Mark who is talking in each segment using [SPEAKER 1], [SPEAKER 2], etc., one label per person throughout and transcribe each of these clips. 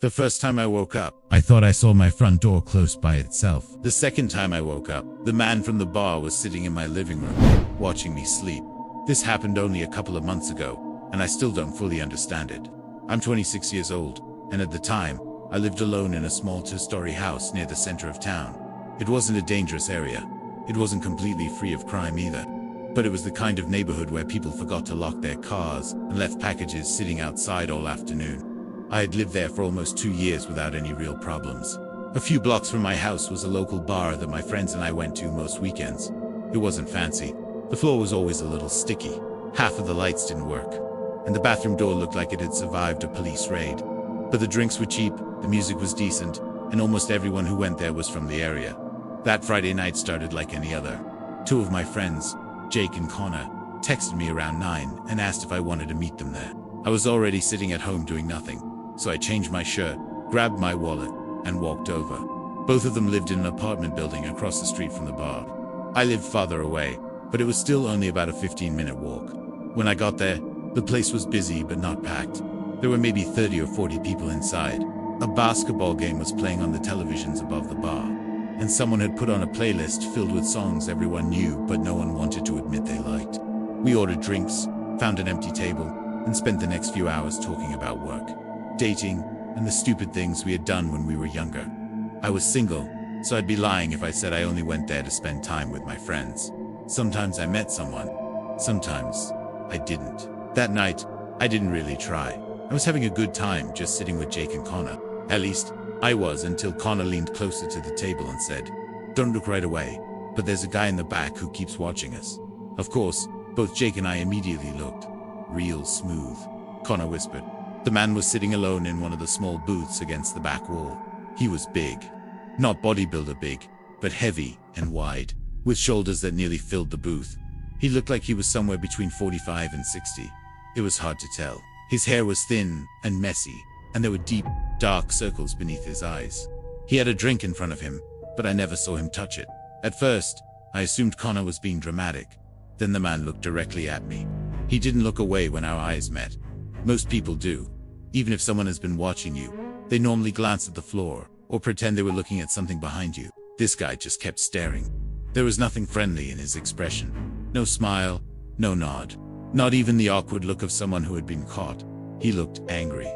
[SPEAKER 1] The first time I woke up, I thought I saw my front door close by itself. The second time I woke up, the man from the bar was sitting in my living room, watching me sleep. This happened only a couple of months ago, and I still don't fully understand it. I'm 26 years old, and at the time, I lived alone in a small two-story house near the center of town. It wasn't a dangerous area. It wasn't completely free of crime either. But it was the kind of neighborhood where people forgot to lock their cars and left packages sitting outside all afternoon. I had lived there for almost 2 years without any real problems. A few blocks from my house was a local bar that my friends and I went to most weekends. It wasn't fancy. The floor was always a little sticky. Half of the lights didn't work. And the bathroom door looked like it had survived a police raid. But the drinks were cheap, the music was decent, and almost everyone who went there was from the area. That Friday night started like any other. Two of my friends, Jake and Connor, texted me around 9 and asked if I wanted to meet them there. I was already sitting at home doing nothing, so I changed my shirt, grabbed my wallet, and walked over. Both of them lived in an apartment building across the street from the bar. I lived farther away, but it was still only about a 15-minute walk. When I got there, the place was busy but not packed. There were maybe 30 or 40 people inside. A basketball game was playing on the televisions above the bar, and someone had put on a playlist filled with songs everyone knew but no one wanted to admit they liked. We ordered drinks, found an empty table, and spent the next few hours talking about work, dating, and the stupid things we had done when we were younger. I was single, so I'd be lying if I said I only went there to spend time with my friends. Sometimes I met someone, sometimes I didn't. That night, I didn't really try. I was having a good time just sitting with Jake and Connor. At least, I was, until Connor leaned closer to the table and said, "Don't look right away, but there's a guy in the back who keeps watching us." Of course, both Jake and I immediately looked. "Real smooth," Connor whispered. The man was sitting alone in one of the small booths against the back wall. He was big. Not bodybuilder big, but heavy and wide, with shoulders that nearly filled the booth. He looked like he was somewhere between 45 and 60. It was hard to tell. His hair was thin and messy, and there were deep, dark circles beneath his eyes. He had a drink in front of him, but I never saw him touch it. At first, I assumed Connor was being dramatic. Then the man looked directly at me. He didn't look away when our eyes met. Most people do. Even if someone has been watching you, they normally glance at the floor or pretend they were looking at something behind you. This guy just kept staring. There was nothing friendly in his expression. No smile, no nod. Not even the awkward look of someone who had been caught. He looked angry.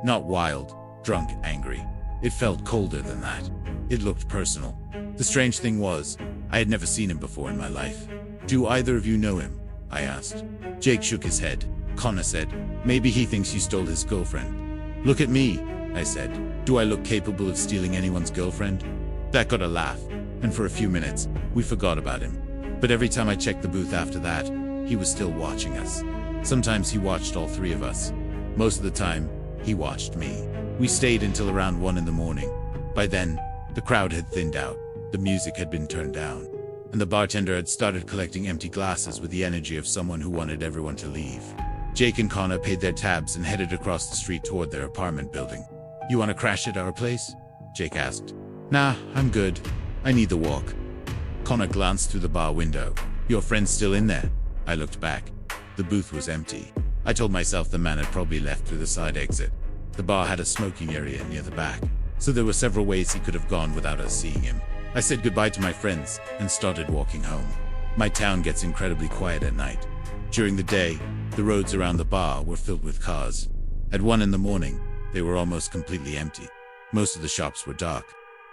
[SPEAKER 1] Not wild, drunk angry. It felt colder than that. It looked personal. The strange thing was, I had never seen him before in my life. "Do either of you know him?" I asked. Jake shook his head. Connor said, "Maybe he thinks you stole his girlfriend." "Look at me," I said. "Do I look capable of stealing anyone's girlfriend?" That got a laugh, and for a few minutes, we forgot about him. But every time I checked the booth after that, he was still watching us. Sometimes he watched all three of us. Most of the time, he watched me. We stayed until around 1 in the morning. By then, the crowd had thinned out, the music had been turned down, and the bartender had started collecting empty glasses with the energy of someone who wanted everyone to leave. Jake and Connor paid their tabs and headed across the street toward their apartment building. "You want to crash at our place?" Jake asked. "Nah, I'm good. I need the walk." Connor glanced through the bar window. "Your friend's still in there?" I looked back. The booth was empty. I told myself the man had probably left through the side exit. The bar had a smoking area near the back, so there were several ways he could have gone without us seeing him. I said goodbye to my friends and started walking home. My town gets incredibly quiet at night. During the day, the roads around the bar were filled with cars. At 1 in the morning, they were almost completely empty. Most of the shops were dark.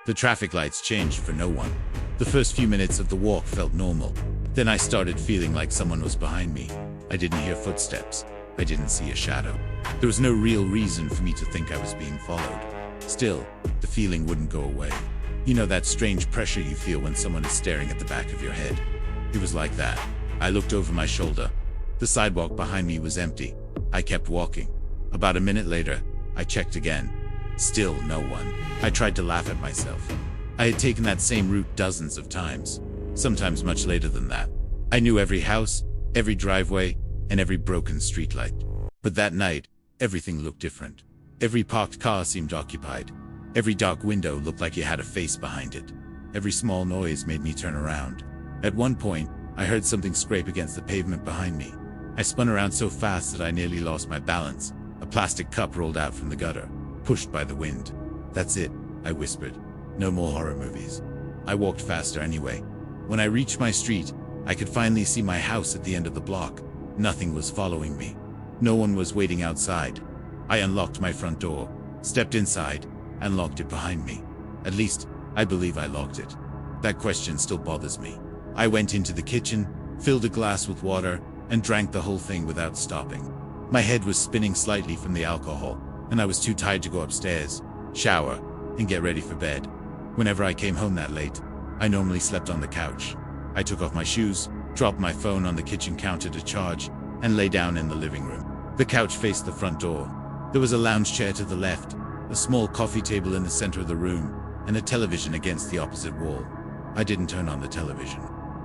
[SPEAKER 1] The traffic lights changed for no one. The first few minutes of the walk felt normal. Then I started feeling like someone was behind me. I didn't hear footsteps. I didn't see a shadow. There was no real reason for me to think I was being followed. Still, the feeling wouldn't go away. You know that strange pressure you feel when someone is staring at the back of your head? It was like that. I looked over my shoulder. The sidewalk behind me was empty. I kept walking. About a minute later, I checked again. Still no one. I tried to laugh at myself. I had taken that same route dozens of times, sometimes much later than that. I knew every house, every driveway, and every broken streetlight. But that night, everything looked different. Every parked car seemed occupied. Every dark window looked like it had a face behind it. Every small noise made me turn around. At one point, I heard something scrape against the pavement behind me. I spun around so fast that I nearly lost my balance. A plastic cup rolled out from the gutter. pushed by the wind. "That's it," I whispered. "No more horror movies." I walked faster anyway. When I reached my street, I could finally see my house at the end of the block. Nothing was following me. No one was waiting outside. I unlocked my front door, stepped inside, and locked it behind me. At least, I believe I locked it. That question still bothers me. I went into the kitchen, filled a glass with water, and drank the whole thing without stopping. My head was spinning slightly from the alcohol, and I was too tired to go upstairs, shower, and get ready for bed. Whenever I came home that late, I normally slept on the couch. I took off my shoes, dropped my phone on the kitchen counter to charge, and lay down in the living room. The couch faced the front door. There was a lounge chair to the left, a small coffee table in the center of the room, and a television against the opposite wall. I didn't turn on the television.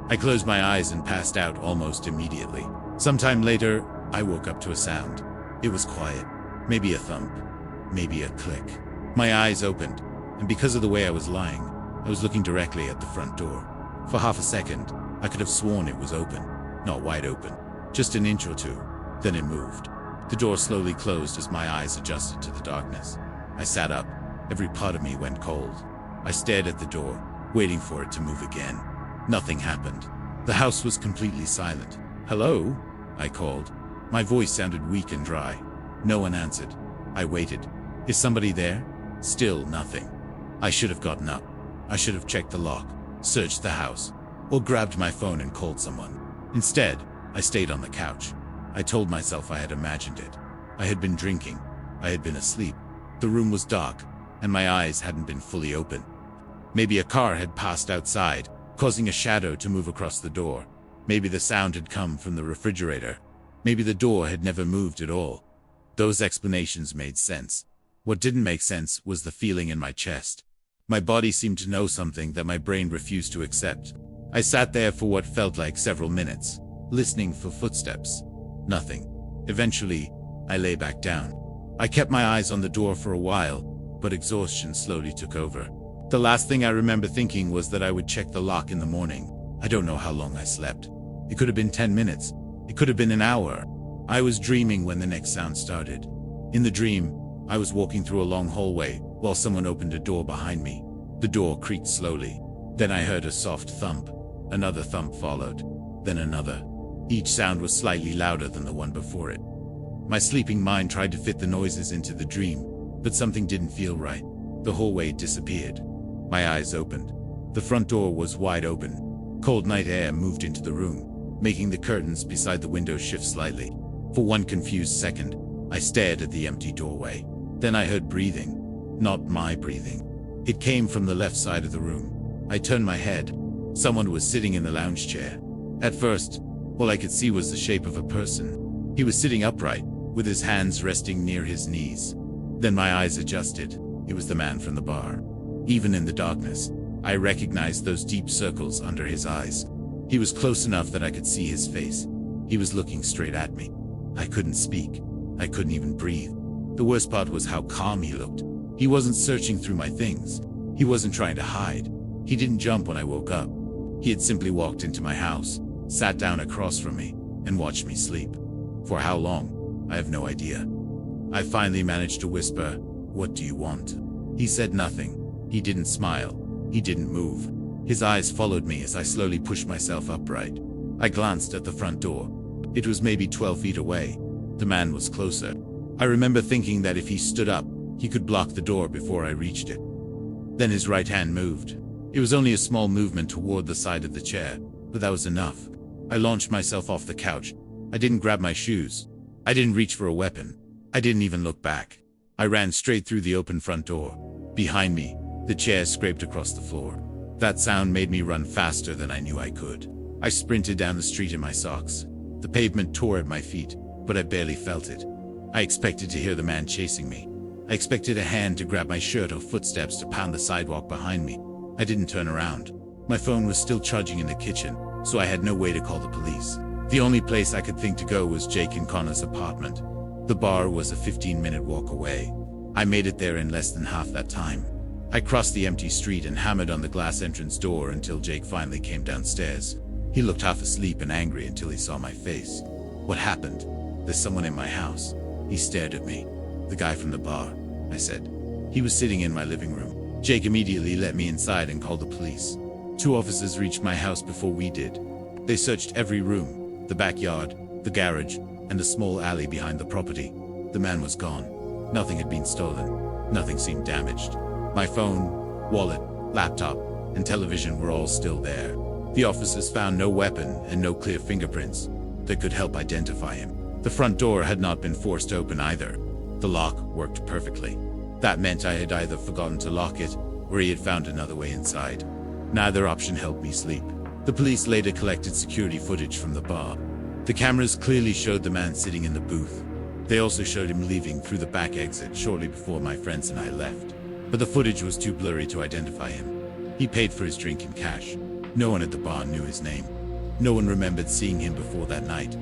[SPEAKER 1] I closed my eyes and passed out almost immediately. Sometime later, I woke up to a sound. It was quiet. Maybe a thump. Maybe a click. My eyes opened, and because of the way I was lying, I was looking directly at the front door. For half a second, I could have sworn it was open. Not wide open. Just an inch or two. Then it moved. The door slowly closed as my eyes adjusted to the darkness. I sat up. Every part of me went cold. I stared at the door, waiting for it to move again. Nothing happened. The house was completely silent. "Hello?" I called. My voice sounded weak and dry. No one answered. I waited. "Is somebody there?" Still nothing. I should have gotten up. I should have checked the lock, searched the house, or grabbed my phone and called someone. Instead, I stayed on the couch. I told myself I had imagined it. I had been drinking. I had been asleep. The room was dark, and my eyes hadn't been fully open. Maybe a car had passed outside, causing a shadow to move across the door. Maybe the sound had come from the refrigerator. Maybe the door had never moved at all. Those explanations made sense. What didn't make sense was the feeling in my chest. My body seemed to know something that my brain refused to accept. I sat there for what felt like several minutes, listening for footsteps. Nothing. Eventually, I lay back down. I kept my eyes on the door for a while, but exhaustion slowly took over. The last thing I remember thinking was that I would check the lock in the morning. I don't know how long I slept. It could have been 10 minutes. It could have been an hour. I was dreaming when the next sound started. In the dream, I was walking through a long hallway while someone opened a door behind me. The door creaked slowly. Then I heard a soft thump. Another thump followed. Then another. Each sound was slightly louder than the one before it. My sleeping mind tried to fit the noises into the dream, but something didn't feel right. The hallway disappeared. My eyes opened. The front door was wide open. Cold night air moved into the room, making the curtains beside the window shift slightly. For one confused second, I stared at the empty doorway. Then I heard breathing. Not my breathing. It came from the left side of the room. I turned my head. Someone was sitting in the lounge chair. At first, all I could see was the shape of a person. He was sitting upright, with his hands resting near his knees. Then my eyes adjusted. It was the man from the bar. Even in the darkness, I recognized those deep circles under his eyes. He was close enough that I could see his face. He was looking straight at me. I couldn't speak. I couldn't even breathe. The worst part was how calm he looked. He wasn't searching through my things. He wasn't trying to hide. He didn't jump when I woke up. He had simply walked into my house, sat down across from me, and watched me sleep. For how long? I have no idea. I finally managed to whisper, "What do you want?" He said nothing. He didn't smile. He didn't move. His eyes followed me as I slowly pushed myself upright. I glanced at the front door. It was maybe 12 feet away. The man was closer. I remember thinking that if he stood up, he could block the door before I reached it. Then his right hand moved. It was only a small movement toward the side of the chair, but that was enough. I launched myself off the couch. I didn't grab my shoes. I didn't reach for a weapon. I didn't even look back. I ran straight through the open front door. Behind me, the chair scraped across the floor. That sound made me run faster than I knew I could. I sprinted down the street in my socks. The pavement tore at my feet, but I barely felt it. I expected to hear the man chasing me. I expected a hand to grab my shirt or footsteps to pound the sidewalk behind me. I didn't turn around. My phone was still charging in the kitchen, so I had no way to call the police. The only place I could think to go was Jake and Connor's apartment. The bar was a 15-minute walk away. I made it there in less than half that time. I crossed the empty street and hammered on the glass entrance door until Jake finally came downstairs. He looked half asleep and angry until he saw my face. "What happened?" "There's someone in my house." He stared at me. "The guy from the bar." I said. He was sitting in my living room. Jake immediately let me inside and called the police. 2 officers reached my house before we did. They searched every room, the backyard, the garage, and a small alley behind the property. The man was gone. Nothing had been stolen. Nothing seemed damaged. My phone, wallet, laptop, and television were all still there. The officers found no weapon and no clear fingerprints that could help identify him. The front door had not been forced open either. The lock worked perfectly. That meant I had either forgotten to lock it or he had found another way inside. Neither option helped me sleep. The police later collected security footage from the bar. The cameras clearly showed the man sitting in the booth. They also showed him leaving through the back exit shortly before my friends and I left. But the footage was too blurry to identify him. He paid for his drink in cash. No one at the bar knew his name. No one remembered seeing him before that night.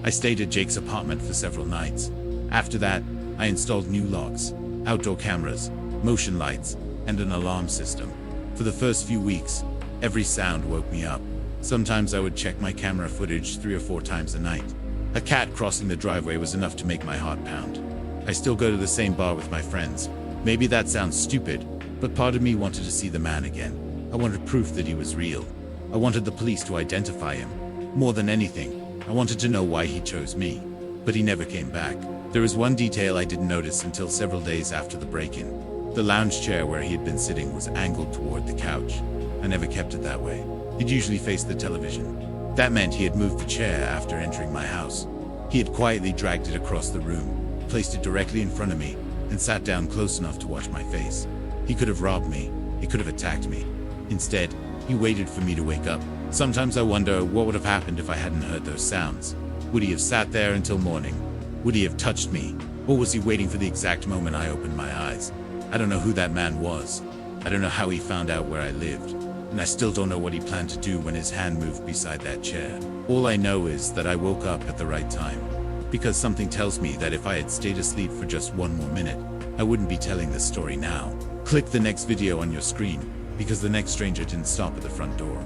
[SPEAKER 1] I stayed at Jake's apartment for several nights. After that, I installed new locks, outdoor cameras, motion lights, and an alarm system. For the first few weeks, every sound woke me up. Sometimes I would check my camera footage 3 or 4 times a night. A cat crossing the driveway was enough to make my heart pound. I still go to the same bar with my friends. Maybe that sounds stupid, but part of me wanted to see the man again. I wanted proof that he was real. I wanted the police to identify him. More than anything, I wanted to know why he chose me. But he never came back. There was one detail I didn't notice until several days after the break-in. The lounge chair where he had been sitting was angled toward the couch. I never kept it that way. It usually faced the television. That meant he had moved the chair after entering my house. He had quietly dragged it across the room, placed it directly in front of me, and sat down close enough to watch my face. He could have robbed me. He could have attacked me. Instead, he waited for me to wake up. Sometimes I wonder what would have happened if I hadn't heard those sounds. Would he have sat there until morning? Would he have touched me? Or was he waiting for the exact moment I opened my eyes? I don't know who that man was. I don't know how he found out where I lived. And I still don't know what he planned to do when his hand moved beside that chair. All I know is that I woke up at the right time. Because something tells me that if I had stayed asleep for just 1 more minute, I wouldn't be telling this story now. Click the next video on your screen, because the next stranger didn't stop at the front door.